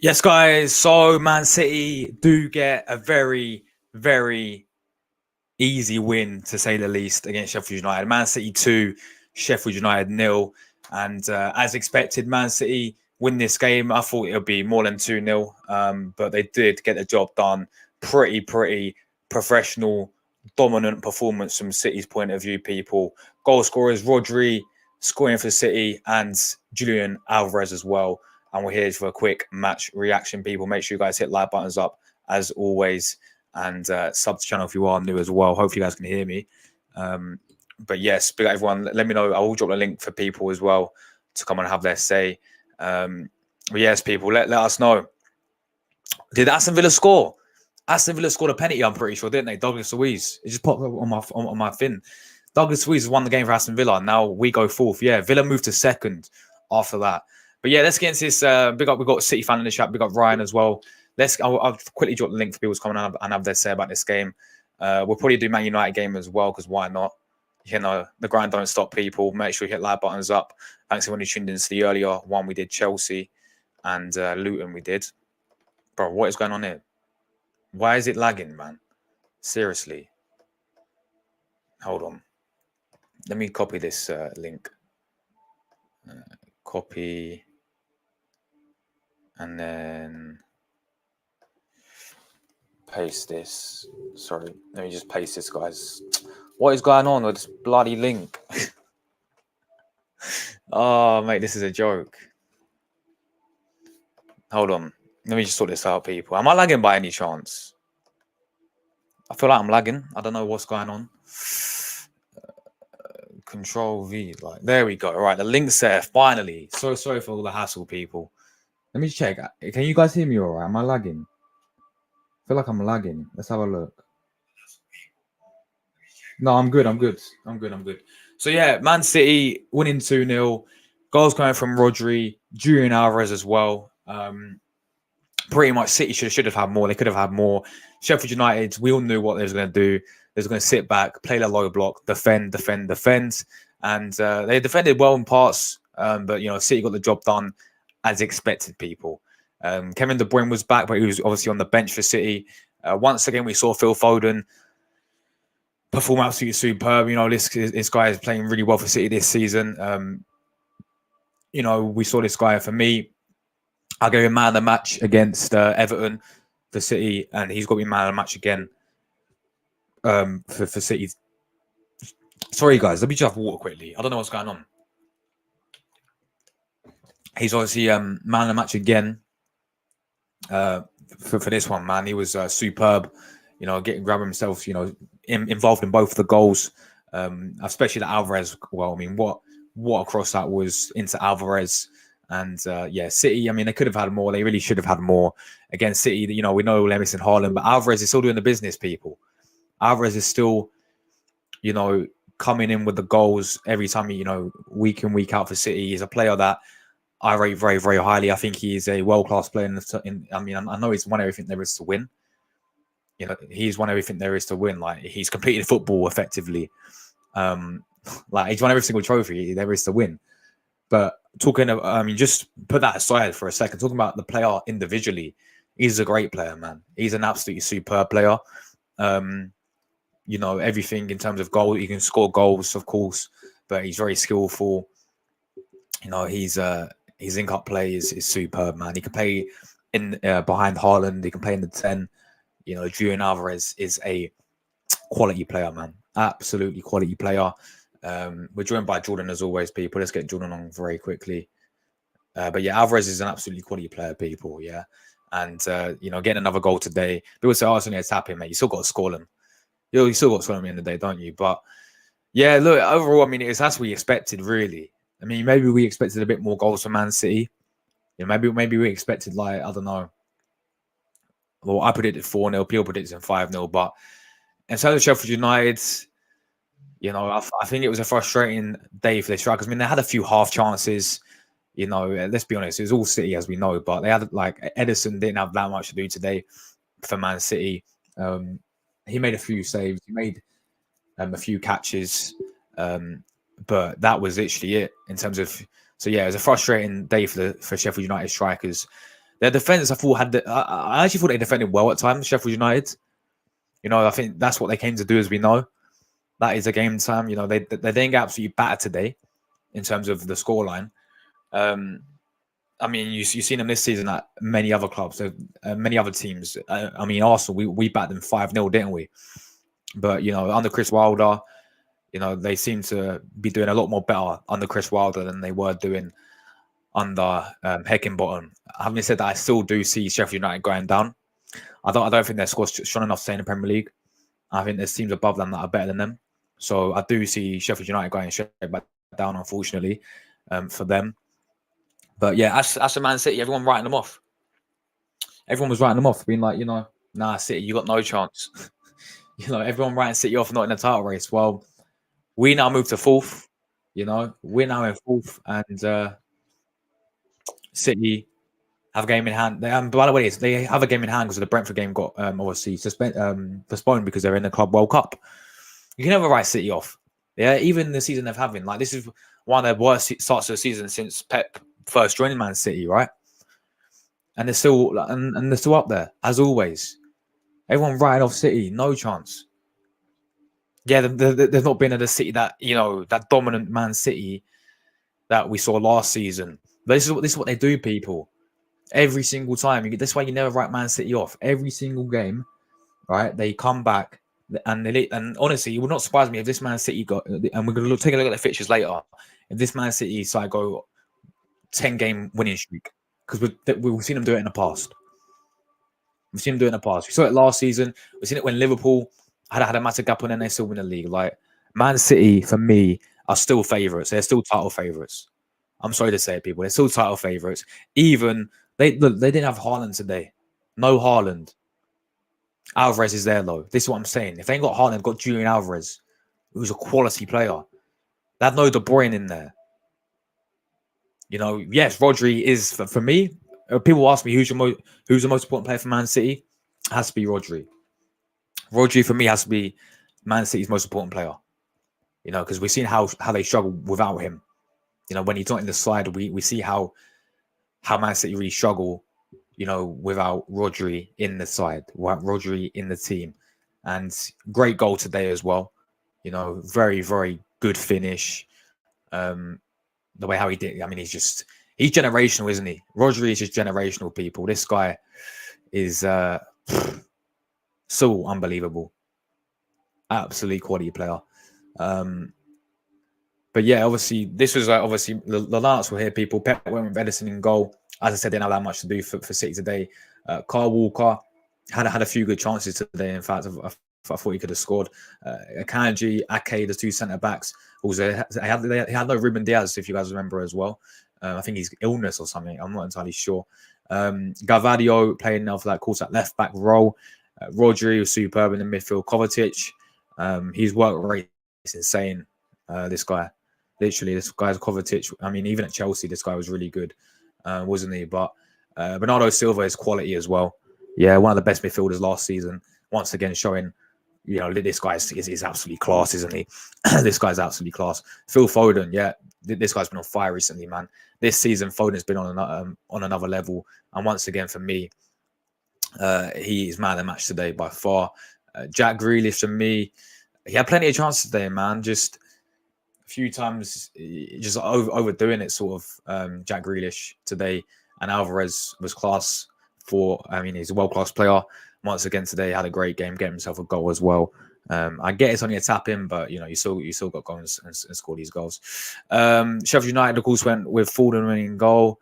Yes, guys. So Man City do get a very, very easy win, to say the least, against Sheffield United. Man City 2, Sheffield United 0. And as expected, Man City win this game. I thought it would be more than 2-0, but they did get the job done. Pretty professional, dominant performance from City's point of view, people. Goal scorers, Rodri scoring for City and Julian Alvarez as well. And we're here for a quick match reaction, people. Make sure you guys hit like buttons up as always, and sub to the channel if you are new as well. Hopefully you guys can hear me. But yes, big up everyone. Let me know. I will drop the link for people as well to come and have their say. But yes, people, let us know. Did Aston Villa score? Aston Villa scored a penalty, I'm pretty sure, didn't they? Douglas Luiz. It just popped up on my fin. Douglas Luiz won the game for Aston Villa. Now we go fourth. Yeah, Villa moved to second after that. But yeah, let's get into this. Big up, we've got City fan in the chat. Big up Ryan as well. I'll quickly drop the link for people to come and have their say about this game. We'll probably do Man United game as well, because why not? You know, the grind don't stop, people. Make sure you hit like buttons up. Thanks everyone who tuned into the earlier one. We did Chelsea and Luton we did. Bro, what is going on here? Why is it lagging, man? Seriously. Hold on. Let me copy this link. Copy. And then paste this. Sorry, let me just paste this, guys. What is going on with this bloody link? Oh, mate, this is a joke. Hold on. Let me just sort this out, people. Am I lagging by any chance? I feel like I'm lagging. I don't know what's going on. Control V. Like, there we go. All right, the link's there. Finally. So sorry for all the hassle, people. Let me check. Can you guys hear me all right? Am I lagging? I feel like I'm lagging. Let's have a look. No, I'm good. So yeah, Man City winning 2-0. Goals going from Rodri, Julian Alvarez as well. Pretty much City should have had more. They could have had more. Sheffield United, we all knew what they was going to do. They was going to sit back, play the low block, defend. And they defended well in parts. But, you know, City got the job done as expected, people. Kevin De Bruyne was back, but he was obviously on the bench for City. Once again, we saw Phil Foden perform absolutely superb. You know, this guy is playing really well for City this season. You know, we saw this guy. For me, I gave him man of the match against Everton for City, and he's got to be man of the match again for City. Sorry, guys. Let me just have water quickly. I don't know what's going on. He's obviously man of the match again for this one, man. He was superb. You know, grabbing himself, you know, involved in both of the goals, especially the Alvarez. Well, I mean, what a cross that was into Alvarez. And yeah, City, I mean, they could have had more. They really should have had more. Against City, you know, we know they're missing Haaland, but Alvarez is still doing the business, people. Alvarez is still, you know, coming in with the goals every time, you know, week in, week out for City. He's a player that I rate very, very highly. I think he is a world-class player. I mean, I know he's won everything there is to win. You know, he's won everything there is to win. Like, he's completed football effectively. Like, he's won every single trophy there is to win. But talking of, I mean, just put that aside for a second. Talking about the player individually, he's a great player, man. He's an absolutely superb player. You know, everything in terms of goal. He can score goals, of course, but he's very skillful. You know, his in-cut play is superb, man. He can play in behind Haaland. He can play in the 10. You know, Julian Alvarez is a quality player, man. Absolutely quality player. We're joined by Jordan as always, people. Let's get Jordan on very quickly. But yeah, Alvarez is an absolutely quality player, people. Yeah. And, you know, getting another goal today. People say, oh, it's only a tap in, mate. You still got to score them. You still got to score them at the end of the day, don't you? But yeah, look, overall, I mean, that's what we expected, really. I mean, maybe we expected a bit more goals from Man City. You know, maybe we expected, like, I don't know. Well, I predicted 4-0. People predicted 5-0. But in terms of Sheffield United, you know, I think it was a frustrating day for the strikers. I mean, they had a few half chances. You know, let's be honest, it was all City, as we know. But they had, like, Edison didn't have that much to do today for Man City. He made a few saves. He made a few catches. But that was literally it in terms of... So, yeah, it was a frustrating day for Sheffield United strikers. Their defense, I thought I actually thought they defended well at times. Sheffield United, I think that's what they came to do, as we know. That is a game time. They didn't get absolutely battered today in terms of the scoreline. I mean, you've seen them this season at many other clubs, many other teams. I mean, Arsenal, we batted them 5-0, didn't we? But, under Chris Wilder, they seem to be doing a lot more better under Chris Wilder than they were doing under Heckingbottom. Having said that, I still do see Sheffield United going down. I don't think their squad's strong enough to stay in the Premier League. I think there's teams above them that are better than them. So I do see Sheffield United going straight back down, unfortunately, for them. But yeah, as a Man City, everyone writing them off. Everyone was writing them off, being like, nah, City, you got no chance. Everyone writing City off, not in the title race. Well, we now move to fourth. We're now in fourth, and City have a game in hand. By the way, they have a game in hand because the Brentford game got obviously postponed because they're in the Club World Cup. You can never write City off. Yeah, even the season they're having, like, this is one of their worst starts of the season since Pep first joining Man City, right? And they're still and they're still up there as always. Everyone writing off City, no chance. Yeah, there's not been at the City that that dominant Man City that we saw last season. But this is what they do, people. Every single time, that's why you never write Man City off. Every single game, right? They come back, and honestly, it would not surprise me if this Man City got. And we're going to take a look at the fixtures later. If this Man City side go 10-game winning streak, because we've seen them do it in the past. We've seen them do it in the past. We saw it last season. We've seen it when Liverpool had a massive gap on, and they still win the league. Like, Man City, for me, are still favourites. They're still title favourites. I'm sorry to say it, people. They're still title favourites. Even they didn't have Haaland today. No Haaland. Alvarez is there though. This is what I'm saying. If they ain't got Haaland, they've got Julian Alvarez, who's a quality player. They have no De Bruyne in there. Yes, Rodri is for me. People ask me who's the most important player for Man City. It has to be Rodri. Rodri for me has to be Man City's most important player. Because we've seen how they struggle without him. When he's not in the side, we see how Man City really struggle, without Rodri in the side, without Rodri in the team. And great goal today as well. Very, very good finish. The way how he did, I mean, he's generational, isn't he? Rodri is just generational, people. This guy is so unbelievable. Absolute quality player. But yeah, obviously, this was obviously the lineups were here, people. Pep went with Edison in goal. As I said, they didn't have that much to do for City today. Kyle Walker had a few good chances today. In fact, I thought he could have scored. Akanji, Ake, the two centre backs. Also, they had no Ruben Diaz, if you guys remember as well. I think he's illness or something. I'm not entirely sure. Gavadio playing now for that course at left back role. Rodri was superb in the midfield. Kovacic, his work rate is insane. This guy, literally, this guy's Kovacic. I mean, even at Chelsea, this guy was really good, wasn't he? But Bernardo Silva is quality as well. Yeah, one of the best midfielders last season. Once again, showing, this guy is absolutely class, isn't he? This guy's absolutely class. Phil Foden, yeah, this guy's been on fire recently, man. This season, Foden's been on another level. And once again, for me, he is man of the match today by far. Jack Grealish, for me, he had plenty of chances today, man. Just a few times, just overdoing it, sort of. Jack Grealish today, and Alvarez was class. He's a world-class player. Once again today, had a great game, getting himself a goal as well. I get it's only a tap in, but you still got goals and score these goals. Sheffield United, of course, went with Foden winning goal.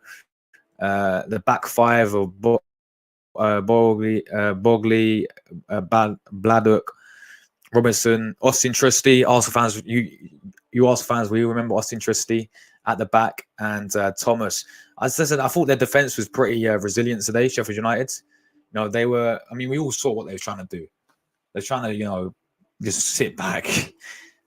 The back five of Bogley, Bladdock, Robinson, Austin Trusty. Arsenal fans, you Arsenal fans, we remember Austin Trusty at the back, and Thomas. As I said, I thought their defense was pretty resilient today. Sheffield United, they were. I mean, we all saw what they were trying to do. They're trying to, just sit back,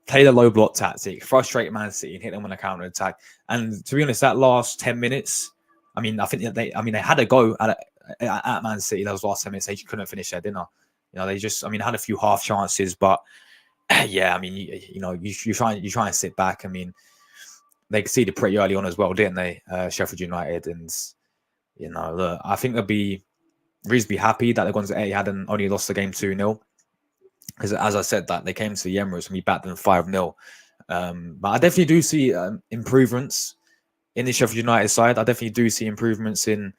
play the low block tactic, frustrate Man City, and hit them on a counter attack. And to be honest, that last 10 minutes, I think they had a go at Man City. Those last 10 minutes, they just couldn't finish their dinner. They just, had a few half chances, but yeah, you try and sit back. They conceded pretty early on as well, didn't they? Sheffield United, and Look, I think they'll be reasonably happy that they're going to Etihad and only lost the game 2-0. Because as I said, that they came to the Emirates and we backed them 5-0. But I definitely do see improvements in the Sheffield United side. I definitely do see improvements in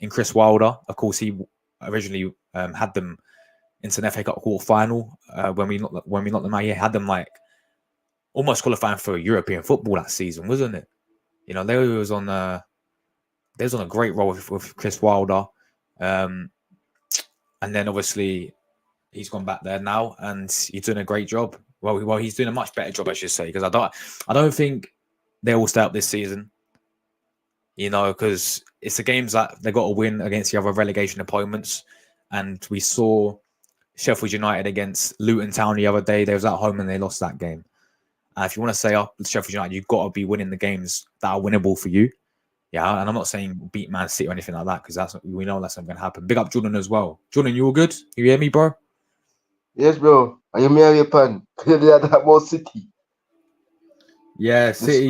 Chris Wilder. Of course, he originally had them into an FA Cup quarter final when we knocked them out. He had them like almost qualifying for European football that season, wasn't it? They was on a great role with Chris Wilder, and then obviously he's gone back there now, and he's doing a great job. Well, he's doing a much better job, I should say, because I don't think they will stay up this season. Because it's the games that they got to win against the other relegation opponents, and we saw Sheffield United against Luton Town the other day. They was at home and they lost that game. If you want to stay up with Sheffield United, you've got to be winning the games that are winnable for you. Yeah, and I'm not saying beat Man City or anything like that, because we know that's not going to happen. Big up Jordan as well. Jordan, you all good? You hear me, bro? Yes, bro. Are you married, pan? They are about City. Yeah, City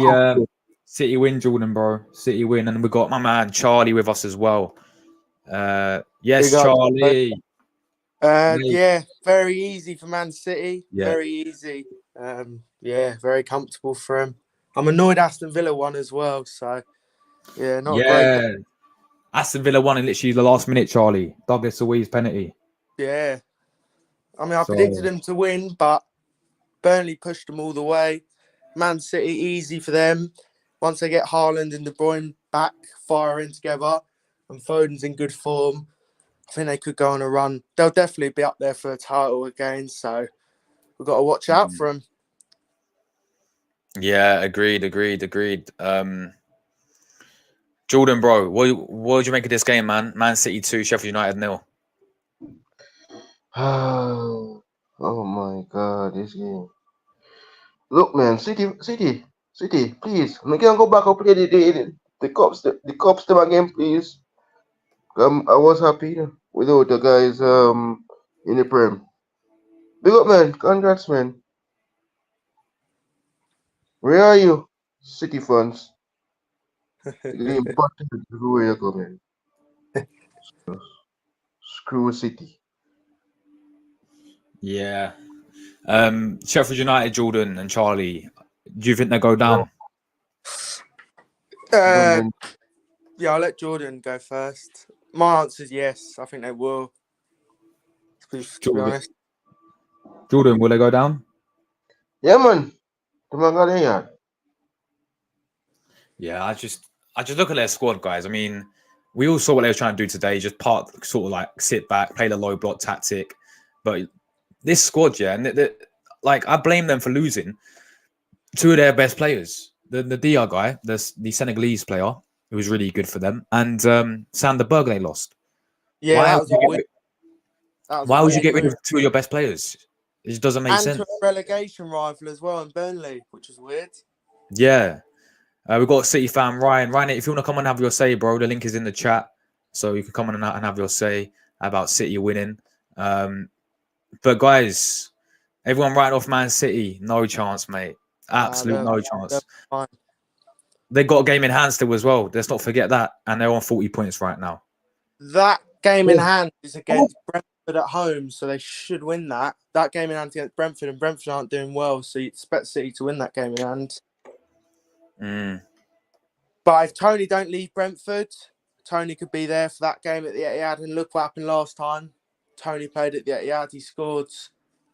win, Jordan, bro. City win, and we got my man Charlie with us as well. Yes, Charlie. Yeah, very easy for Man City. Yeah. Very easy. Yeah, very comfortable for him. I'm annoyed Aston Villa won as well, so yeah, not great. Aston Villa won in literally the last minute, Charlie. Douglas Luiz penalty. Yeah. I mean, I predicted them to win, but Burnley pushed them all the way. Man City, easy for them. Once they get Haaland and De Bruyne back, firing together, and Foden's in good form, I think they could go on a run. They'll definitely be up there for a title again, so we've got to watch out for them. Yeah, agreed. Jordan, bro, what did you make of this game, man? Man City 2, Sheffield United 0. Oh my God, this game. Look, man, City, please. We can go back and play the cups them again, please. I was happy without the guys in the Prem. Big up, man. Congrats, man. Where are you, City fans? The important everywhere you go, man. Screw City. Yeah. Sheffield United, Jordan and Charlie, do you think they go down? Yeah, I'll let Jordan go first. My answer is yes. I think they will. To be honest. Jordan, will they go down? Yeah, man. Yeah, I just look at their squad, guys. I mean, we all saw what they were trying to do today, just sort of like sit back, play the low block tactic. But this squad, yeah, and like I blame them for losing two of their best players. The DR guy, the Senegalese player, who was really good for them, and Sander Berg they lost. Yeah, why would you get rid of two of your best players? It just doesn't make sense. And to a relegation rival as well in Burnley, which is weird. Yeah. We've got City fan Ryan. Ryan, if you want to come and have your say, bro, the link is in the chat. So you can come on and have your say about City winning. But guys, everyone writing off Man City. No chance, mate. Absolute no chance. They got a game in hand still as well. Let's not forget that. And they're on 40 points right now. That game in hand is against Brentford at home, so they should win that. That game in hand against Brentford, and Brentford aren't doing well, so you expect City to win that game in hand. But if Tony don't leave Brentford, Tony could be there for that game at the Etihad. And look what happened last time. Tony played at the Etihad. He scored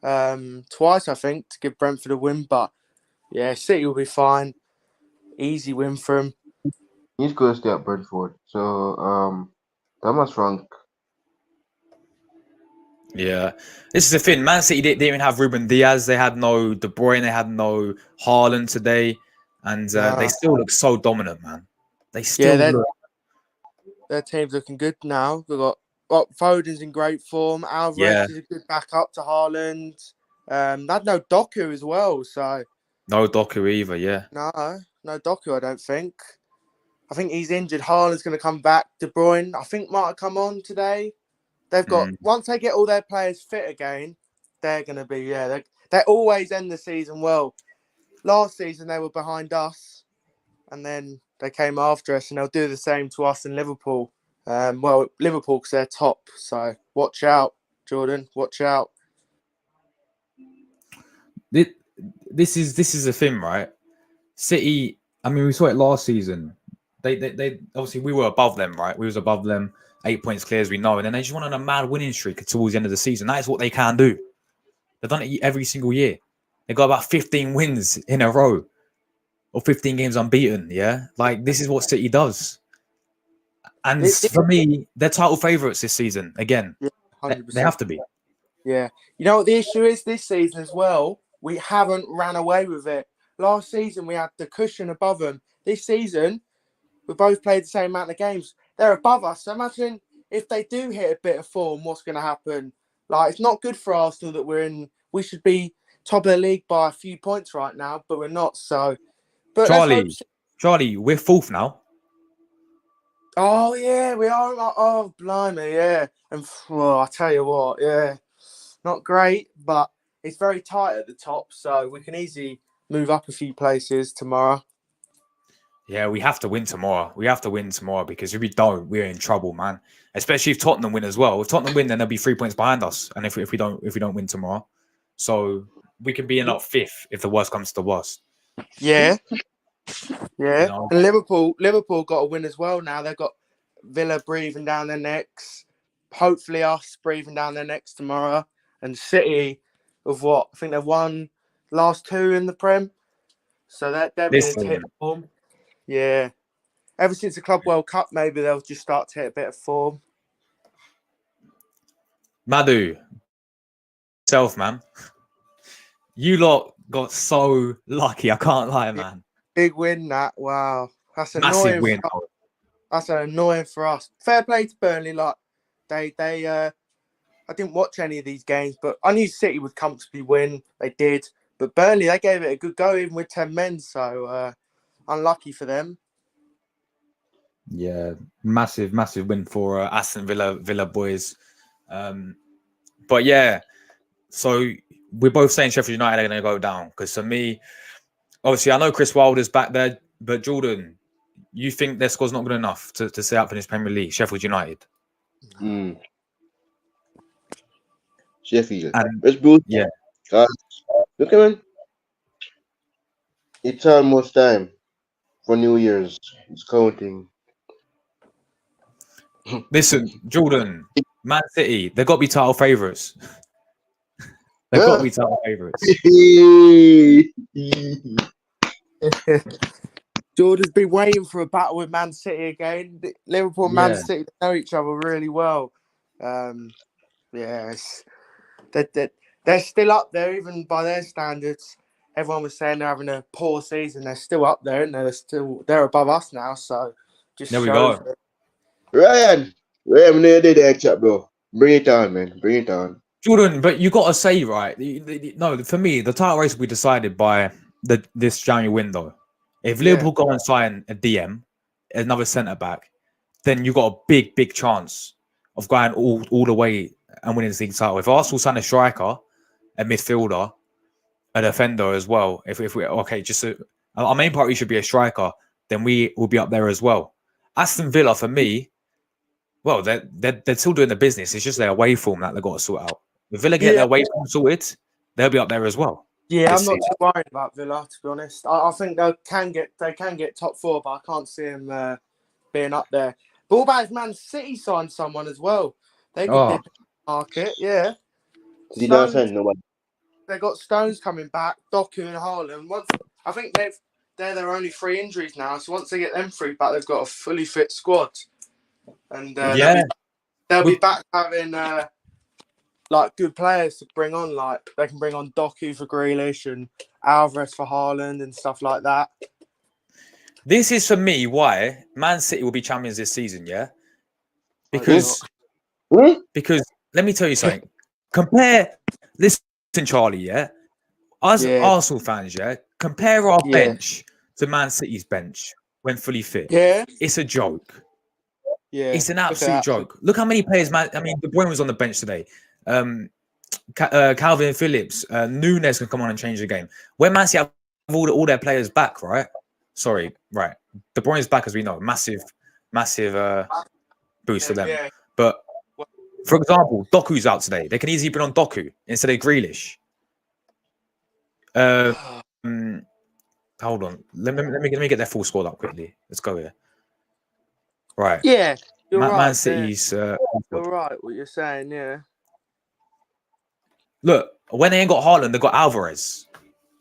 twice, I think, to give Brentford a win. But yeah, City will be fine. Easy win for him. He's going to stay at Brentford. So, Thomas Frank. Yeah, this is the thing. Man City didn't even have Ruben Diaz. They had no De Bruyne. They had no Haaland today. And they still look so dominant, man. They still look. Their team's looking good now. We've got Foden's in great form. Alvarez is a good backup to Haaland. They had no Doku as well, so. No Doku either, yeah. No Doku, I don't think. I think he's injured. Haaland's going to come back. De Bruyne, I think, might have come on today. They've got, once they get all their players fit again, they're going to be, they always end the season well. Last season, they were behind us. and then they came after us, and they'll do the same to us in Liverpool. Liverpool because they're top. So watch out, Jordan. Watch out. This is the thing, right? City. I mean, we saw it last season. They obviously we were above them, right? We was above them, 8 points clear as we know, and then they just went on a mad winning streak towards the end of the season. That is what they can do. They've done it every single year. They got about 15 wins in a row, or 15 games unbeaten. Yeah, like this is what City does. And for me, they're title favourites this season. Again, Yeah, 100%. They have to be. Yeah. You know what the issue is this season as well? We haven't ran away with it. Last season, we had the cushion above them. This season, we both played the same amount of games. They're above us. So imagine if they do hit a bit of form, what's going to happen? Like, it's not good for Arsenal that we're in. We should be top of the league by a few points right now, but we're not. So, but Charlie, we're fourth now. Oh, yeah, we are. Oh, blimey, yeah. And I tell you what, yeah, not great, but it's very tight at the top, so we can easily move up a few places tomorrow. Yeah, we have to win tomorrow. We have to win tomorrow because if we don't, we're in trouble, man. Especially if Tottenham win as well. If Tottenham win, then they'll be 3 points behind us. And if we don't win tomorrow, so we can be in up fifth if the worst comes to the worst. Yeah. Yeah. You know? And Liverpool got a win as well now. They've got Villa breathing down their necks. Hopefully us breathing down their necks tomorrow. And City of what? I think they've won last two in the Prem. So they're beginning to hit form. Yeah. Ever since the Club World Cup, maybe they'll just start to hit a bit of form. Madu, self, man. You lot got so lucky. I can't lie, man. Big win, that. Wow. That's annoying. Massive win. That's annoying for us. Fair play to Burnley. Like they I didn't watch any of these games, but I knew City would comfortably win. They did. But Burnley, they gave it a good go even with 10 men. So unlucky for them. Yeah, massive win for Aston Villa boys. But yeah, so we're both saying Sheffield United are going to go down because for me, obviously I know Chris Wilder's back there, but Jordan, you think their squad's not good enough to stay up in this Premier League, Sheffield United? Sheffield. And, let's build. Yeah. Look at it. It's almost time for New Year's. It's counting. Listen, Jordan, Man City, they've got to be title favourites. They've got to be title favourites. Jordan's been waiting for a battle with Man City again. Liverpool and Man City know each other really well. Yes. They're still up there, even by their standards. Everyone was saying they're having a poor season. They're still up there, and they're above us now. So just there we go. Ryan, I'm near the chat, bro. Bring it on, man. Bring it on. Jordan, but you got to say, right? No, for me, the title race will be decided by this January window. If Liverpool go and sign a DM, another centre back, then you got a big chance of going all the way and winning the league title. If Arsenal sign a striker, a midfielder, a defender as well, our main priority should be a striker, then we will be up there as well. Aston Villa, for me, well, they're still doing the business. It's just their away form that they've got to sort out. If Villa get their away form sorted, they'll be up there as well. Yeah, I'm not too worried about Villa, to be honest. I think they can get top four, but I can't see them being up there. But what about if Man City signed someone as well? They could dip in the market, yeah. Did not sign nobody. They got Stones coming back, Doku and Haaland. I think they're their only 3 injuries now. So once they get them 3 back, they've got a fully fit squad. And they'll be back having like good players to bring on. Like they can bring on Doku for Grealish and Alvarez for Haaland and stuff like that. This is for me why Man City will be champions this season. Yeah, because let me tell you something. Listen, Charlie. Yeah, us Arsenal fans. Yeah, compare our bench to Man City's bench when fully fit. Yeah, it's a joke. Yeah, it's an absolute joke. Look how many players, man. I mean, De Bruyne was on the bench today. Calvin Phillips, Nunes can come on and change the game. When Man City have all their players back, right? Sorry, right. De Bruyne's back, as we know, massive boost for them. Yeah. But for example, Doku's out today. They can easily bring on Doku instead of Grealish. Hold on. Let me get their full squad up quickly. Let's go here. Right. Yeah, you're right. Man City's. You're right. What you're saying, yeah. Look, when they ain't got Haaland, they got Alvarez.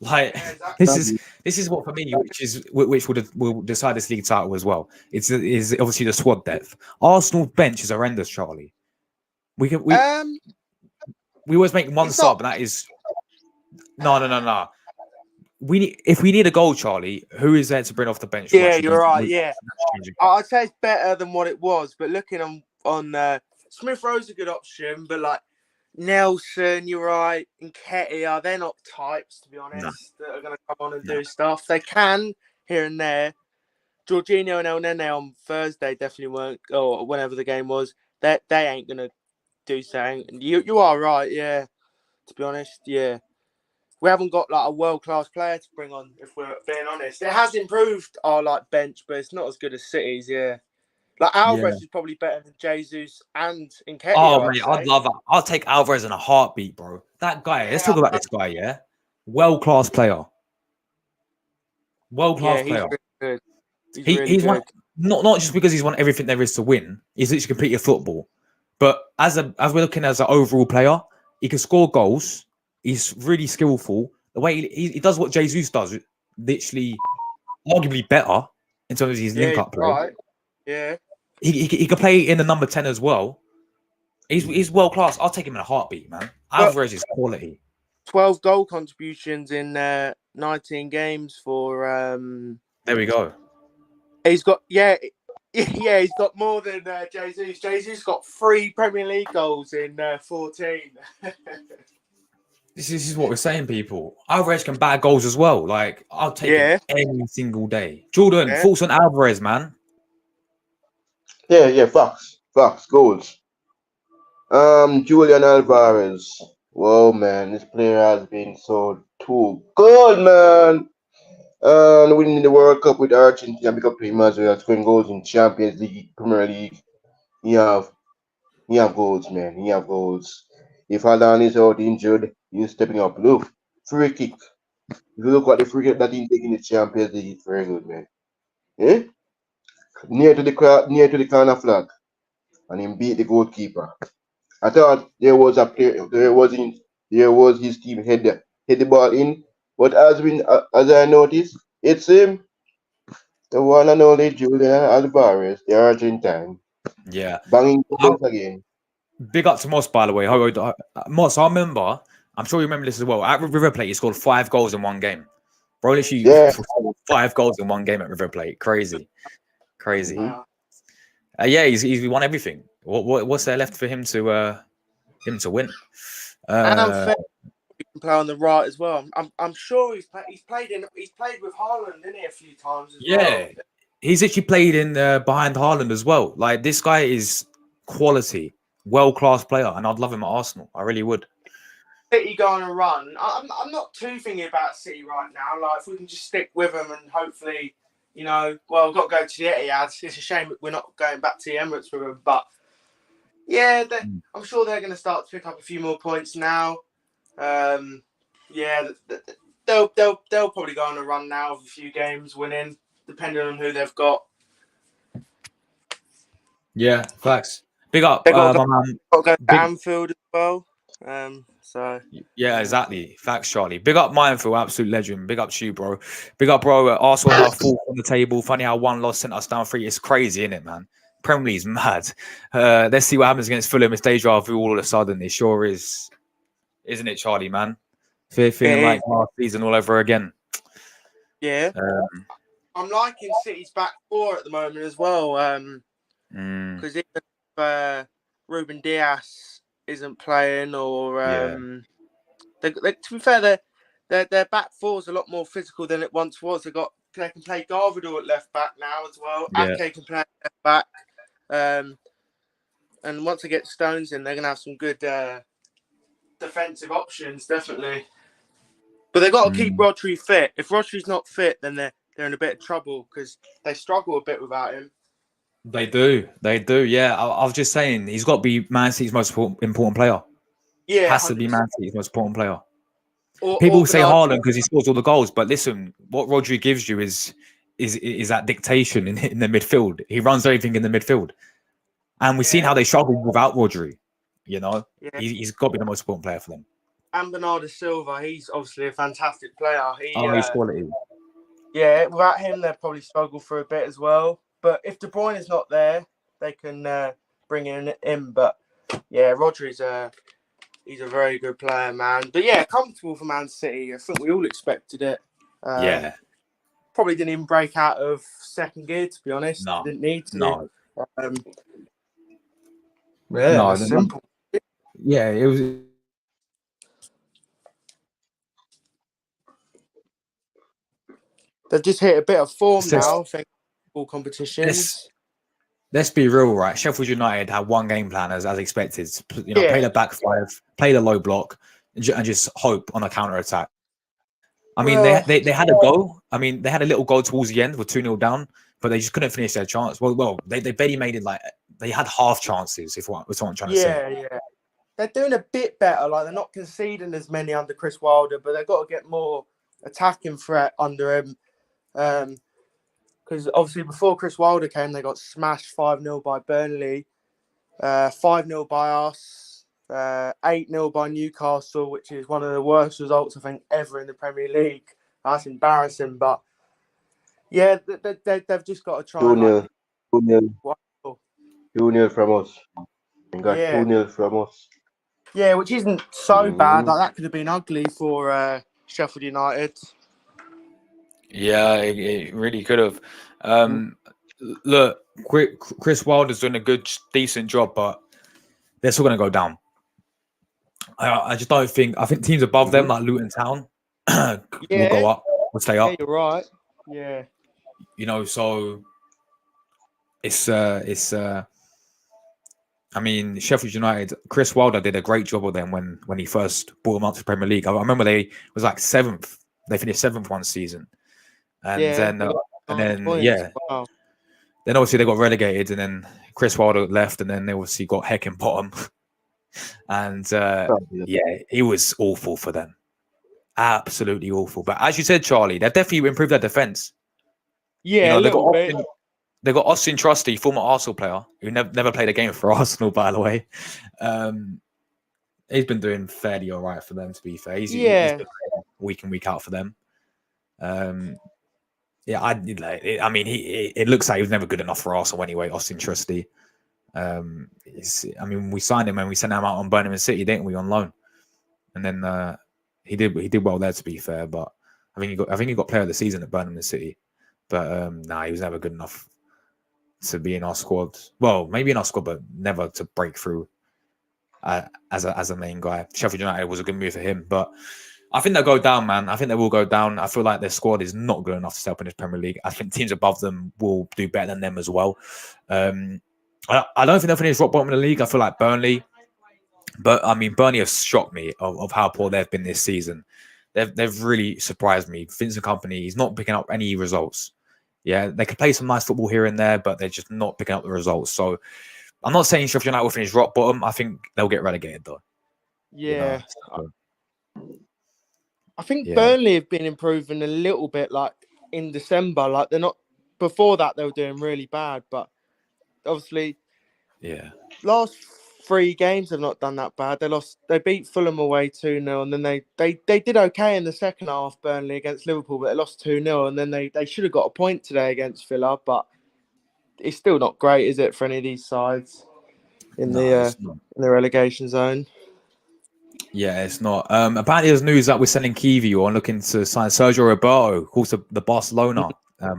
Like Yeah, exactly. this is what for me, which will decide this league title as well. Is obviously the squad depth. Arsenal's bench is horrendous, Charlie. We always make one sub, and that is no. If we need a goal, Charlie, who is there to bring off the bench? Yeah, you're right. Yeah, I'd say it's better than what it was. But looking on Smith Rowe's a good option, but like Nelson, you're right, and Nketiah, they're not types, to be honest, that are going to come on and do stuff. They can here and there. Jorginho and El Nene on Thursday definitely weren't, or whenever the game was. They ain't going to do something. You are right, yeah. To be honest, yeah. We haven't got like a world-class player to bring on, if we're being honest. It has improved our like bench, but it's not as good as City's, yeah. Like Alvarez is probably better than Jesus and Nketiah. Oh, mate, I'd love that. I'll take Alvarez in a heartbeat, bro. That guy. Let's talk about this guy. Yeah, world-class player. World-class player. Really good. He's won, not just because he's won everything there is to win. He's literally completed football. But as we're looking as an overall player, he can score goals. He's really skillful. The way he does what Jesus does, literally, arguably better in terms of his link-up play. Right. Yeah. He could play in the number 10 as well. He's world class. I'll take him in a heartbeat, man. Alvarez is quality. 12 goal contributions in 19 games for. There we go. He's got he's got more than Jesus. Jesus got 3 Premier League goals in 14. This is what we're saying, people. Alvarez can bag goals as well. Like I'll take him every single day. Jordan, thoughts on Alvarez, man? Yeah, facts, goals. Julian Alvarez. Whoa, man, this player has been so too good, man. Winning the World Cup with Argentina, big up to him as well. Scoring goals in Champions League, Premier League. He have goals, man. He have goals. If Haaland is out injured, he's stepping up. Look, free kick. If you look at the free kick that he's taking in the Champions League, it's very good, man. Eh? Near to the corner flag, and he beat the goalkeeper. I thought there was a player, there was his team head the ball in, but as I noticed, it's him, the one and only Julian Alvarez, the Argentine. Yeah, banging goals again. Big up to Moss, by the way. Moss, I remember. I'm sure you remember this as well. At River Plate, he scored 5 goals in one game. Bro, literally 5 goals in one game at River Plate. Crazy. Mm-hmm. He's won everything. What's there left for him to win? And he can play on the right as well. I'm sure he's played with Haaland, didn't he, a few times as well. He's actually played in behind Haaland as well. Like this guy is quality, world-class player, and I'd love him at Arsenal. I really would. City going to run. I'm not too thinking about City right now. Like if we can just stick with them and hopefully. We've got to go to the Etihad. It's a shame we're not going back to the Emirates with them. But, I'm sure they're going to start to pick up a few more points now. They'll probably go on a run now of a few games winning, depending on who they've got. Yeah, facts. Big up. Got to go to Anfield as well. Yeah, exactly. Facts, Charlie. Big up Minefield, absolute legend. Big up to you, bro. Big up, bro. Arsenal are 4th on the table. Funny how 1 loss sent us down 3. It's crazy, isn't it, man? Premier League's mad. Let's see what happens against Fulham. It's deja vu all of a sudden. It sure is, isn't it, Charlie, man? Feeling like last season all over again. Yeah. I'm liking City's back 4 at the moment as well. Because if Ruben Dias isn't playing, or to be fair, their back 4 is a lot more physical than it once was. They can play Garvidor at left back now as well. Ake can play at left back, and once they get Stones in, they're gonna have some good defensive options, definitely. But they've got to keep Rodri fit. If Rodri's not fit, then they're they're in a bit of trouble because they struggle a bit without him. They do. Yeah, I was just saying he's got to be Man City's most important player. Yeah, Has to be 100%. Man City's most important player. Or People say Bernardo. Haaland because he scores all the goals, but listen, what Rodri gives you is that dictation in the midfield. He runs everything in the midfield, and we've seen how they struggle without Rodri. You know, Yeah. he's got to be the most important player for them. And Bernardo Silva, he's obviously a fantastic player. He's quality. Yeah, without him, they'd probably struggle for a bit as well. But if De Bruyne is not there, they can bring in him. But yeah, Rodri's he's a very good player, man. But yeah, comfortable for Man City. I think we all expected it. Yeah. Probably didn't even break out of second gear, to be honest. No. Didn't need to. No. Yeah, that's simple. Yeah, it was. They've just hit a bit of form It's just- now. I think all competitions. Let's be real, right? Sheffield United had one game plan as expected. You know, Yeah. play the back five, play the low block, and just hope on a counter attack. I mean, Well- they had a goal. I mean, they had a little goal towards the end with 2-0 down, but they just couldn't finish their chance. Well, they barely made it. Like they had half chances. If what I'm trying to say. Yeah. They're doing a bit better. Like they're not conceding as many under Chris Wilder, but they've got to get more attacking threat under him. Because obviously before Chris Wilder came, they got smashed 5-0 by Burnley, 5-0 by us, 8-0 by Newcastle, which is one of the worst results I think ever in the Premier League. That's embarrassing, but yeah, they've just got to try. 2-0. 2-0. Wow. 2-0 from us. We got Yeah. 2-0 from us. Yeah, which isn't so bad. Like that could have been ugly for Sheffield United. Yeah, it really could have. Look, Chris Wilder's doing a decent job, but they're still going to go down. I just don't think. I think teams above them, like Luton Town, will go up, will stay up. Yeah, you're right. Yeah. You know, so it's. I mean, Sheffield United. Chris Wilder did a great job with them when he first brought them up to the Premier League. I remember they was like 7th. They finished 7th one season, and then Wow. Then obviously they got relegated, and then Chris Wilder left, and then they obviously got Heckin bottom. And he was awful for them. Absolutely awful. But as you said, Charlie, they've definitely improved their defense. Yeah, you know, a little bit. They got Austin Trusty, former Arsenal player, who never played a game for Arsenal, by the way. He's been doing fairly all right for them, to be fair. He's been week in, week out for them. It looks like he was never good enough for Arsenal anyway, Austin Trusty. We signed him and we sent him out on Birmingham City, didn't we, on loan? And then he did well there, to be fair. But I think he got player of the season at Birmingham City. But he was never good enough to be in our squad. Well, maybe in our squad, but never to break through as a main guy. Sheffield United was a good move for him, but I think they'll go down, man. I think they will go down. I feel like their squad is not good enough to step in this Premier League. I think teams above them will do better than them as well. I don't think they'll finish rock bottom in the league. I feel like Burnley, but I mean, Burnley have shocked me of how poor they've been this season. They've really surprised me. Vincent Kompany, he's not picking up any results. Yeah, they can play some nice football here and there, but they're just not picking up the results. So I'm not saying Sheffield United will finish rock bottom. I think they'll get relegated though. Yeah. You know, I think Burnley have been improving a little bit, like in December. Like they're not. Before that, they were doing really bad, but obviously, last 3 games have not done that bad. They beat Fulham away 2-0, and then they did okay in the second half. Burnley against Liverpool, but they lost 2-0, and then they should have got a point today against Villa, but it's still not great, is it, for any of these sides in the relegation zone? Yeah, it's not. Apparently, there's news that we're selling Kiwi or looking to sign Sergio Roberto, of course, the Barcelona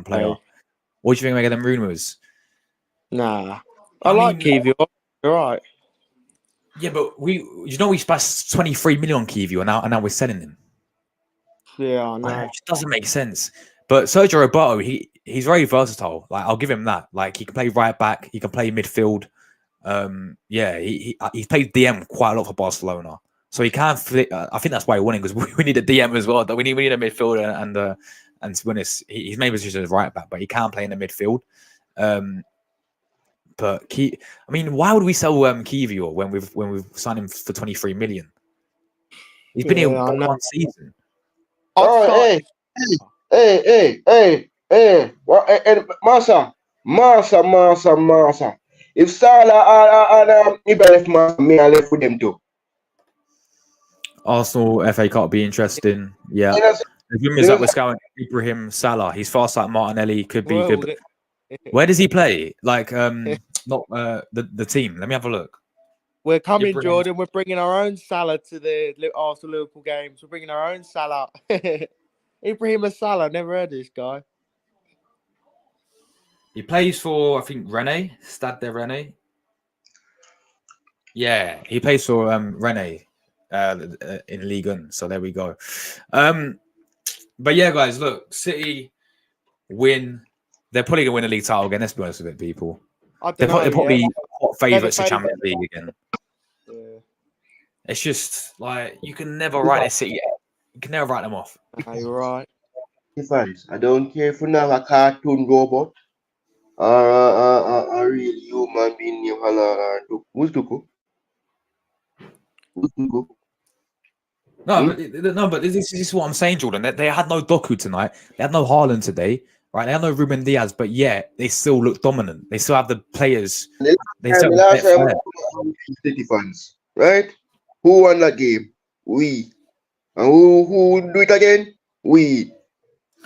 player. What do you think of them rumours? Nah, I like Kiwi. You're right. Yeah, but we spent 23 million on Kiwi, and now we're selling him. Yeah, I know. It just doesn't make sense. But Sergio Roberto, he's very versatile. Like, I'll give him that. Like, he can play right back, he can play midfield. He's played DM quite a lot for Barcelona, so he can. I think that's why we're winning, because we need a DM as well. We need a midfielder And to be honest, he's maybe just a right back, but he can play in the midfield. But I mean, why would we sell Kivior when we've signed him for 23 million? He's been here one season. Oh, hey. Massa. If Salah and Ibrahim left, me, I left with them too. Arsenal FA Cup be interesting. Yeah. The rumors that we're scouting Ibrahim Salah. He's fast like Martinelli. Could be good. Where does he play? Like, not the team. Let me have a look. We're coming, Jordan. We're bringing our own Salah to the Arsenal Liverpool games. We're bringing our own Salah. Ibrahim Salah. Never heard of this guy. He plays for, I think, Rennes. Stade de Rennes. Yeah, he plays for Rennes in Ligue 1. So there we go. But yeah, guys, look, City win. They're probably going to win the league title again. Let's be honest with it, people. They're probably hot favourites to Champions League again. Yeah. It's just like you can never write a City. You can never write them off. You're right. Fans, I don't care if you have a cartoon robot or a real human being named Hala. Who's Tuku? No, but this is what I'm saying, Jordan. They had no Doku tonight. They had no Haaland today, right? They had no Ruben Diaz, but yeah, they still look dominant. They still have the players. They still have City fans, right? Who won that game? We. And who do it again? We.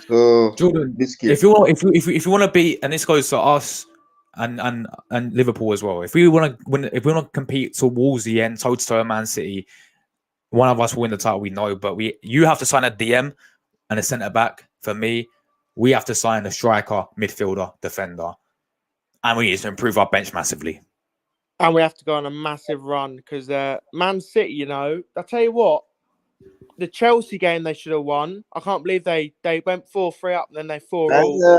So Jordan, if you want to beat, and this goes to us and Liverpool as well. If we want to win, if we want to compete towards the end, toe to toe, Man City, one of us will win the title. We know, but you have to sign a DM and a centre back. For me, we have to sign a striker, midfielder, defender, and we need to improve our bench massively. And we have to go on a massive run because Man City, I tell you what, the Chelsea game they should have won. I can't believe they went 4-3 up and then they 4-all.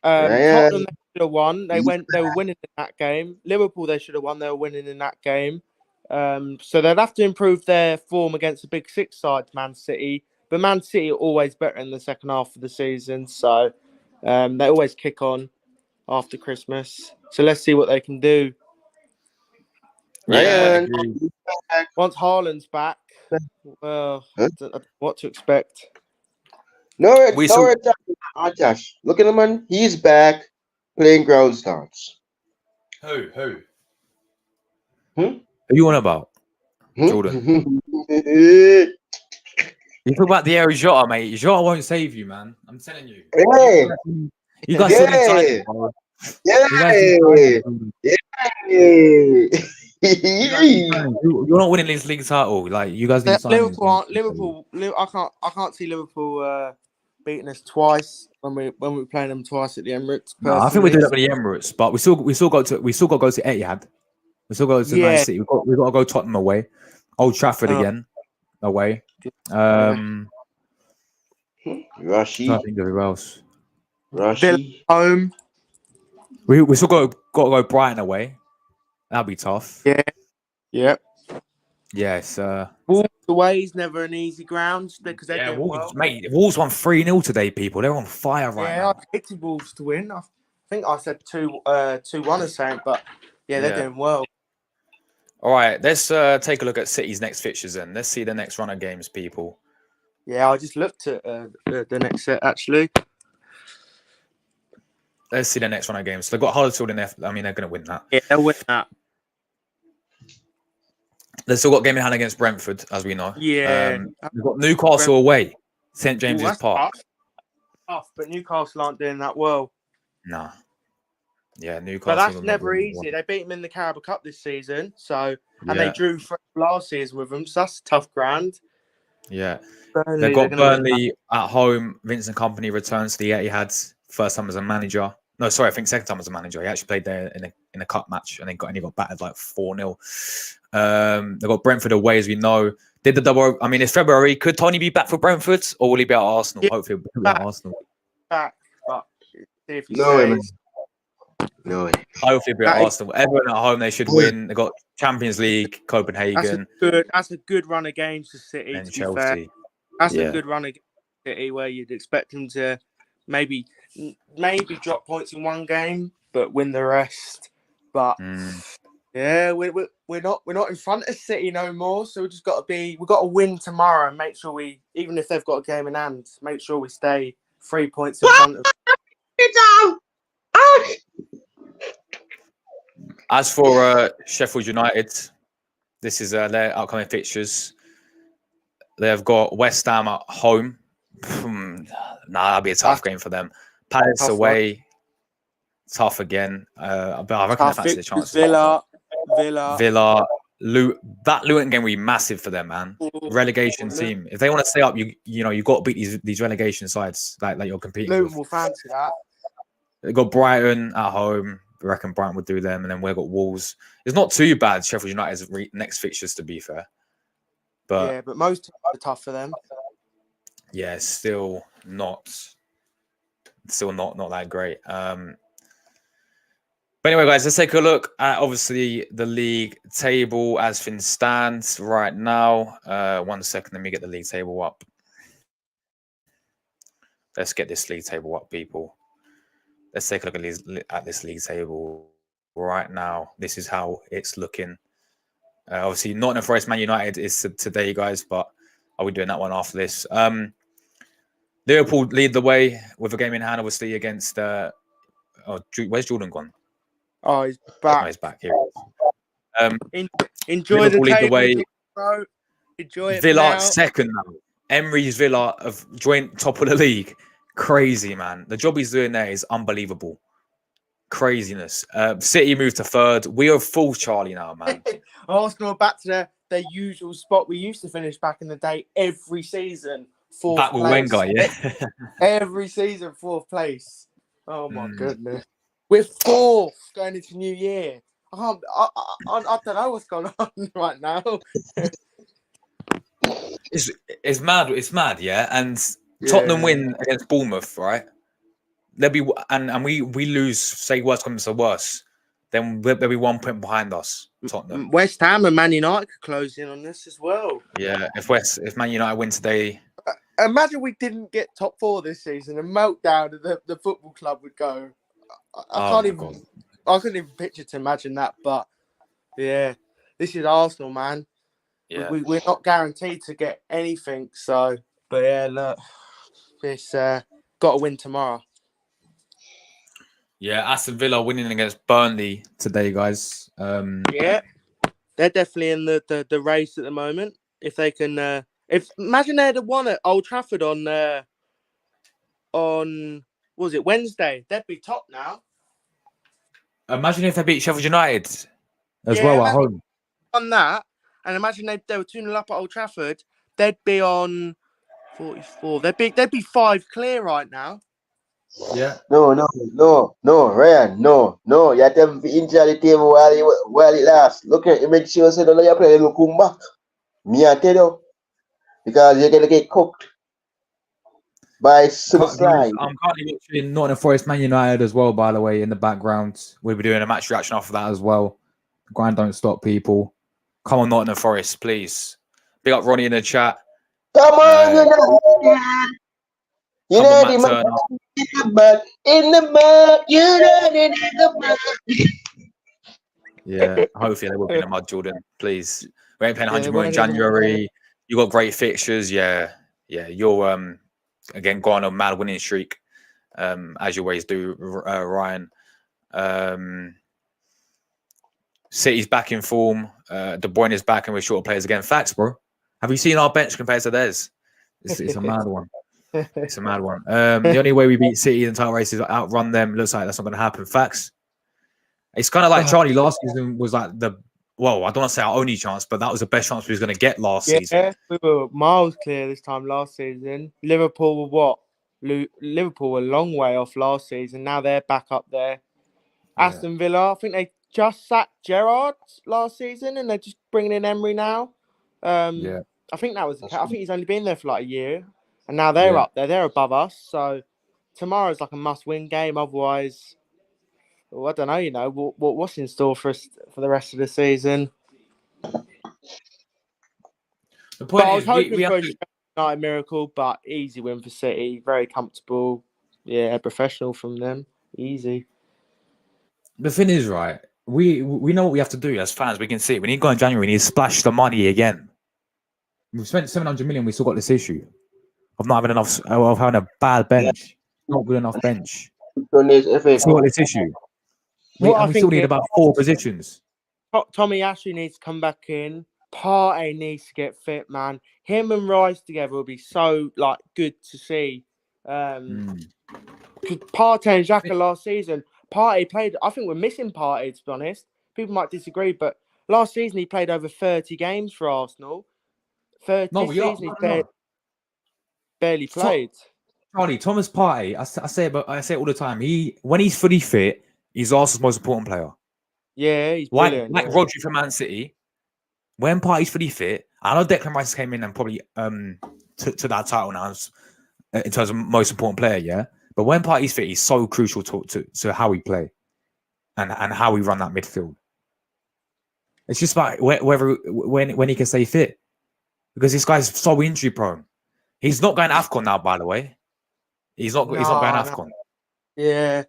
Tottenham they should have won. They were winning in that game. Liverpool they should have won. They were winning in that game. So they'd have to improve their form against the big six side, Man City. But Man City are always better in the second half of the season. So they always kick on after Christmas. So let's see what they can do. Yeah. Once Haaland's back, well, I don't know what to expect. Josh. Look at him, man. He's back playing ground starts. Who? Hmm? Who you on about? Jordan. You talk about the Diego Jota, mate. Jota won't save you, man. I'm telling you. Hey. You guys still excited, bro. You're not winning this league title. Like you guys need to Liverpool. I can't see Liverpool beating us twice when we're playing them twice at the Emirates. No, I think we do that at the Emirates, but we still got to go to Etihad. We still got to Man City. We've got to go Tottenham away, Old Trafford again away. Rashi. I think who else? Rashi home. We still got to go Brighton away. That'll be tough. Yeah. Yep. Yes. Wolves away is never an easy ground because they're doing Wolves, well. mate. Wolves won 3-0 today, people. They're on fire right now. I predicted Wolves to win. I think I said 2-1 or something, but they're doing well. All right, let's take a look at City's next fixtures then. Let's see the next run of games, people. Yeah, I just looked at the next set, actually. Let's see the next run of games. They've got Huddersfield in there. I mean, they're going to win that. Yeah, they'll win that. They've still got game in hand against Brentford, as we know. Yeah. They've got Newcastle away, St. James's Park. Tough, but Newcastle aren't doing that well. Nah. Yeah, Newcastle. But that's never easy. They beat them in the Carabao Cup this season, and they drew last season with them, so that's a tough ground. Yeah. They've got Burnley at home. Vincent Kompany returns to the Etihad, first time as a manager. No, sorry, I think second time as a manager. He actually played there in a cup match and he got battered like 4-0. They've got Brentford away, as we know. Did the double? I mean, it's February. Could Tony be back for Brentford, or will he be at Arsenal? Yeah, hopefully, he'll be at Arsenal. Back, but see if he stays. No way. Hopefully, be at Arsenal. Everyone at home, they should win. They've got Champions League, Copenhagen. That's a good run of games for City. And Chelsea. That's a good run of games. City, where you'd expect them to maybe drop points in one game, but win the rest. But yeah, we're not in front of City no more. So we've got to win tomorrow and make sure even if they've got a game in hand, make sure we stay 3 points in front of. As for Sheffield United, this is their upcoming fixtures. They've got West Ham at home. That'll be a tough game for them. Palace away, tough again. But I reckon they fancy the chance. Villa. That Luton game will be massive for them, man. Relegation team. If they want to stay up, you've got to beat these relegation sides like you're competing with. Luton will fancy that. They've got Brighton at home. I reckon Brighton would do them, and then we've got Wolves. It's not too bad. Sheffield United's next fixtures, to be fair. But most are tough for them. Yeah, still not that great. But anyway, guys, let's take a look at obviously the league table as things stands right now. 1 second, let me get the league table up. Let's get this league table up, people. Let's take a look at this league table right now. This is how it's looking. Obviously, Nottingham Forest, Man United is today, guys, but I'll be doing that one after this. Liverpool lead the way with a game in hand, obviously, against... where's Jordan gone? Oh, he's back. Oh, he's back here. Enjoy Liverpool the lead table, the way. bro. Enjoy it Villa now. second now. Emery's Villa have joined top of the league. Crazy, man. The job he's doing there is unbelievable. Craziness. City moved to third. We are full Charlie now, man. Arsenal are back to their usual spot we used to finish back in the day every season. Fourth Back with place. Wenger, yeah. Every season, 4th place. Oh my goodness. We're 4th going into New Year. I don't know what's going on right now. It's mad. It's mad, yeah. And Tottenham win against Bournemouth, right? They'll be and we lose. Say worse comes to worse, then they'll be 1 point behind us. Tottenham, West Ham, and Man United could close in on this as well. Yeah, if Man United win today, imagine we didn't get top 4 this season. A meltdown of the football club would go. I couldn't even picture to imagine that. But yeah, this is Arsenal, man. Yeah, we're not guaranteed to get anything. So, but yeah, look, it's got to win tomorrow. Yeah, Aston Villa winning against Burnley today, guys. Yeah, they're definitely in the race at the moment. If they can, imagine they'd have won at Old Trafford on what was it, Wednesday? They'd be top now. Imagine if they beat Sheffield United as well at home. On that, and imagine they were 2-0 up at Old Trafford. They'd be on 44. They'd be 5 clear right now. Yeah. No, Ryan, no. You have to injure the table while it lasts. Look at you, make sure you don't you play, you come back. Me, I tell you, because you're gonna get cooked by slide. I'm currently watching Nottingham Forest, Man United as well. By the way, in the background, we'll be doing a match reaction off of that as well. Grind don't stop, people. Come on, Nottingham Forest, please. Big up Ronnie in the chat. Come on, in the mud, in the mud. Yeah, hopefully they will be in the mud, Jordan. Please. We ain't playing 100 million in January. You got great fixtures. Yeah. You're again going on a mad winning streak, as you always do, Ryan. City's back in form. De Bruyne is back, and we're short of players again. Facts, bro. Have you seen our bench compared to theirs? It's a mad one. It's a mad one. The only way we beat City in the title race is outrun them. Looks like that's not going to happen. Facts. It's kind of like Charlie last season was like I don't want to say our only chance, but that was the best chance we was going to get last season. Yeah, we were miles clear this time last season. Liverpool were what? Liverpool were a long way off last season. Now they're back up there. Yeah. Aston Villa, I think they just sacked Gerrard last season, and they're just bringing in Emery now. I think that was the case. I think he's only been there for like a year, and now they're up there. They're above us. So tomorrow's like a must-win game. Otherwise, I don't know. What's in store for us for the rest of the season? The point is, Not a miracle, but easy win for City. Very comfortable. Yeah, professional from them. Easy. The thing is, right, we know what we have to do as fans. We can see it. We need to go in January. We need to splash the money again. We've spent 700 million. We still got this issue of not having enough, of having a bad Yeah. bench, not good enough bench. Today's FA We still got Cup. this issue. What I We still think need about 4 positions. Tommy Ashley needs to come back in. Partey needs to get fit, man. Him and Rice together will be so good to see. Partey and Xhaka last season, Partey played. I think we're missing Partey, to be honest. People might disagree, but last season he played over 30 games for Arsenal. This season he's barely played. Charlie, Thomas Partey, I say it all the time. When he's fully fit, he's Arsenal's most important player. Yeah, he's brilliant. Like Rodri for Man City. When Partey's fully fit, I know Declan Rice came in and probably to that title now in terms of most important player, yeah. But when Partey's fit, he's so crucial to how we play and how we run that midfield. It's just about whether when he can stay fit, because this guy's so injury prone. He's not going to AFCON now, by the way. He's not going AFCON. Yeah,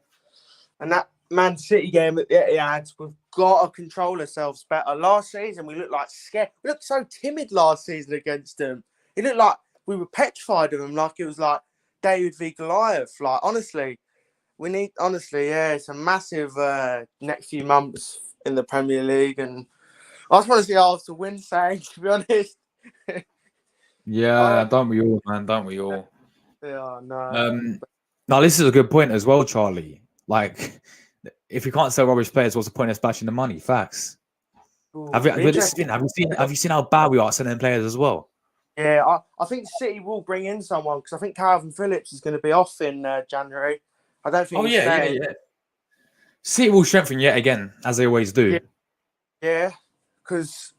and that Man City game at the Etihad, we've got to control ourselves better. Last season, we looked like scared. We looked so timid last season against them. It looked like we were petrified of them, like it was like David v Goliath. Like, honestly, it's a massive next few months in the Premier League, and I just want to see Arsenal win, saying, to be honest. Yeah, don't we all, man? Don't we all? Yeah, no. Now, this is a good point as well, Charlie. Like, if you can't sell rubbish players, what's the point of splashing the money? Facts. Ooh, Have you seen how bad we are at selling players as well? Yeah, I think City will bring in someone because I think Calvin Phillips is going to be off in January. I don't think. Yeah. City will strengthen yet again, as they always do. Yeah, because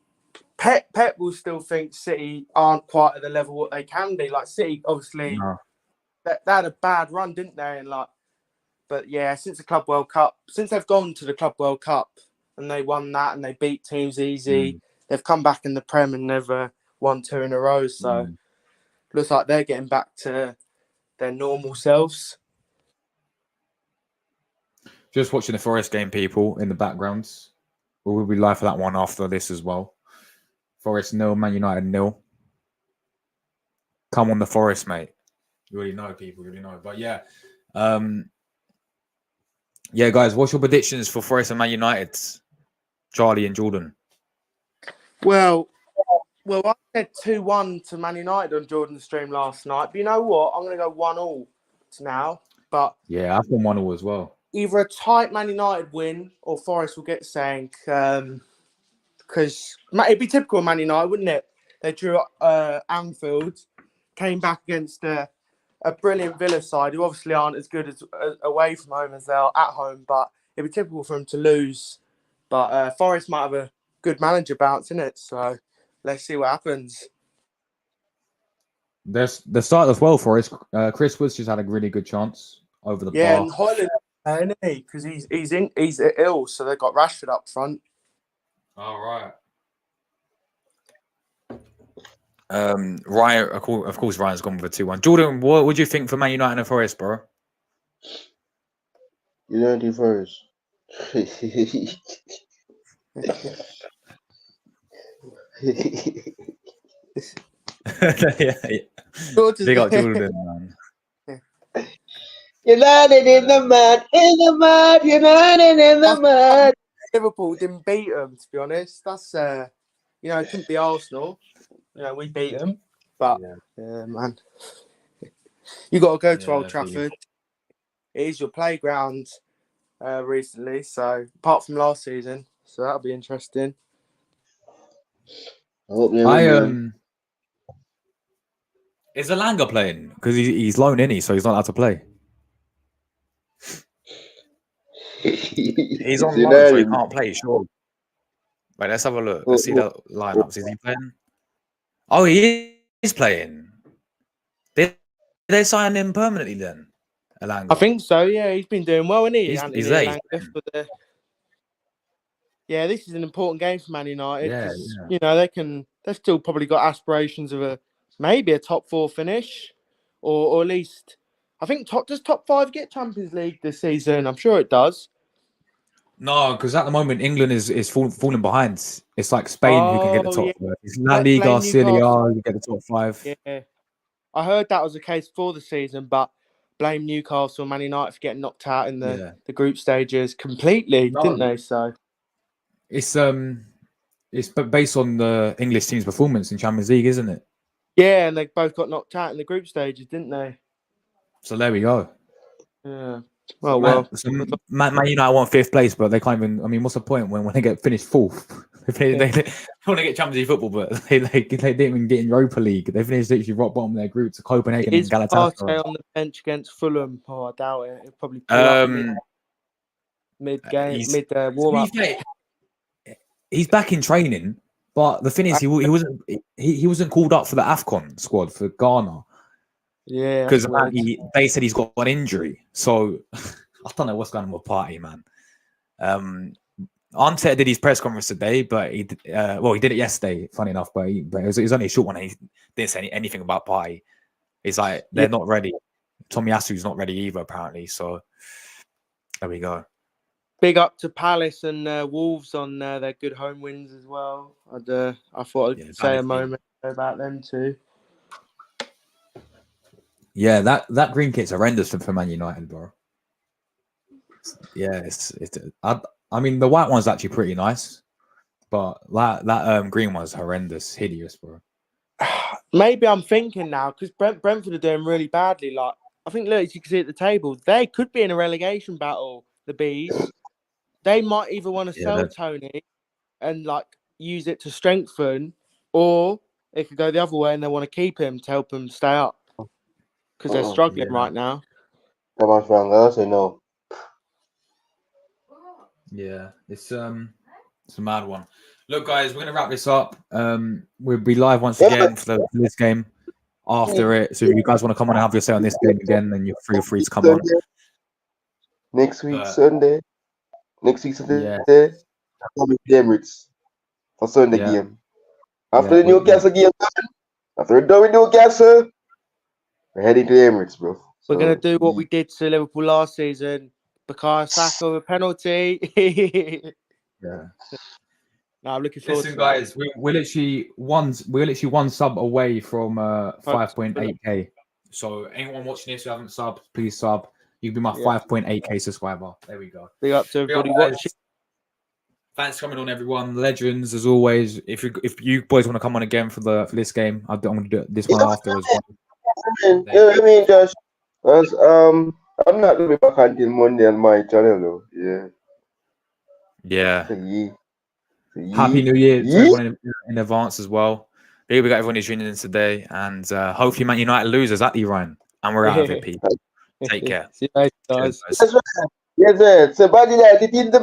Pep will still think City aren't quite at the level what they can be. Like City, obviously, they had a bad run, didn't they? And but yeah, since they've gone to the Club World Cup and they won that and they beat teams easy, they've come back in the Prem and never won 2 in a row. So looks like they're getting back to their normal selves. Just watching the Forest game, people, in the backgrounds. We'll be live for that one after this as well. Forest 0, Man United 0. Come on the Forest, mate. You already know, people. You already know. But yeah. Yeah, guys, what's your predictions for Forest and Man United? Charlie and Jordan. Well, I said 2-1 to Man United on Jordan's stream last night. But you know what? I'm going to go 1-1 now. But yeah, I've gone 1-1 as well. Either a tight Man United win or Forest will get sank. Because it'd be typical of Man United, wouldn't it? They drew Anfield, came back against a brilliant Villa side who obviously aren't as good as away from home as they are at home, but it'd be typical for them to lose. But Forest might have a good manager bounce, innit? So let's see what happens. There's the start as well, Forest. Chris Woods just had a really good chance over the bar. Yeah, and Hoyland, isn't he? Because he's ill, so they've got Rashford up front. All right. Ryan, of course, Ryan's gone with a 2-1. Jordan, what would you think for Man United and Forest, bro? United first. yeah. Big up Jordan, man. United in the mud, United in the mud. Liverpool didn't beat them, to be honest. That's it couldn't be Arsenal. We beat them, but man, you got to go to Old Trafford. It is your playground recently, so apart from last season, so that'll be interesting. Is Alanga playing? Because he's loaned in, so he's not allowed to play. He's on loan, so he can't play, sure. Wait, let's have a look. Let's see the lineups. Is he playing? Oh, he is playing. They signed him permanently then, Alanga. I think so, yeah. He's been doing well, isn't he? He's late. Yeah, this is an important game for Man United. Yeah. They've still probably got aspirations of a maybe a top 4 finish, or at least I think does top 5 get Champions League this season? I'm sure it does. No, because at the moment England is falling behind. It's like Spain who can get the Oh top yeah, 5. It's La Liga, blame Serie A Newcastle. who get the top 5. Yeah, I heard that was the case for the season, but blame Newcastle and Man United for getting knocked out in the group stages completely, didn't they? So it's based on the English team's performance in Champions League, isn't it? yeah, and they both got knocked out in the group stages, didn't they? So there we go. Yeah. So Man United want 5th place, but they can't even. I mean, what's the point when they get finished 4th? they want to get Champions League football, but they didn't even get in Europa League. They finished literally rock bottom of their group to Copenhagen and Galatasaray. Partey on the bench against Fulham? Oh, I doubt it. He'll probably pull up mid warm up. He's back in training, but the thing is, he wasn't called up for the AFCON squad for Ghana. Yeah, because they said he's got an injury. So I don't know what's going on with Partey, man. Arteta did his press conference today, but he did it yesterday. Funny enough, but it was only a short one. And he didn't say anything about Partey. He's like they're not ready. Tomiyasu's not ready either, apparently. So there we go. Big up to Palace and Wolves on their good home wins as well. I thought I'd say a moment about them too. Yeah, that green kit's horrendous for Man United, bro. Yeah, I mean, the white one's actually pretty nice, but that green one's horrendous, hideous, bro. Maybe I'm thinking now because Brentford are doing really badly. Like I think, look, as you can see at the table, they could be in a relegation battle. The Bees, they might either want to sell Tony and like use it to strengthen, or it could go the other way and they want to keep him to help him stay up. Because they're struggling right now. I say no. Yeah, it's a mad one. Look, guys, we're gonna wrap this up. We'll be live once again for this game after it. So if you guys want to come on and have your say on this game again, then you're free to come on. Next week Sunday. Next week Sunday. Yeah. I'm coming to Emirates for Sunday game. After the Newcastle game, after we're done with Newcastle, we're heading to Emirates, bro. We're going to do what we did to Liverpool last season. Bukayo Saka with a penalty. Yeah. No, I'm looking forward to that. Guys, we're literally one sub away from 5.8k. So anyone watching this who haven't subbed, please sub. You can be my 5.8k subscriber. There we go. Big up to everybody watching. Thanks for coming on, everyone. Legends, as always. If you boys want to come on again for this game, I'm going to do this one after as well. Yeah, I mean, Josh, because I'm not going to be back until Monday on my channel, though. Yeah. Happy New Year to everyone in advance as well. Big we got everyone who's tuning in today, and hopefully Man United lose, exactly, Ryan. And we're out of it, people. Take care. See you later, guys. Yes, sir. So, Man United in the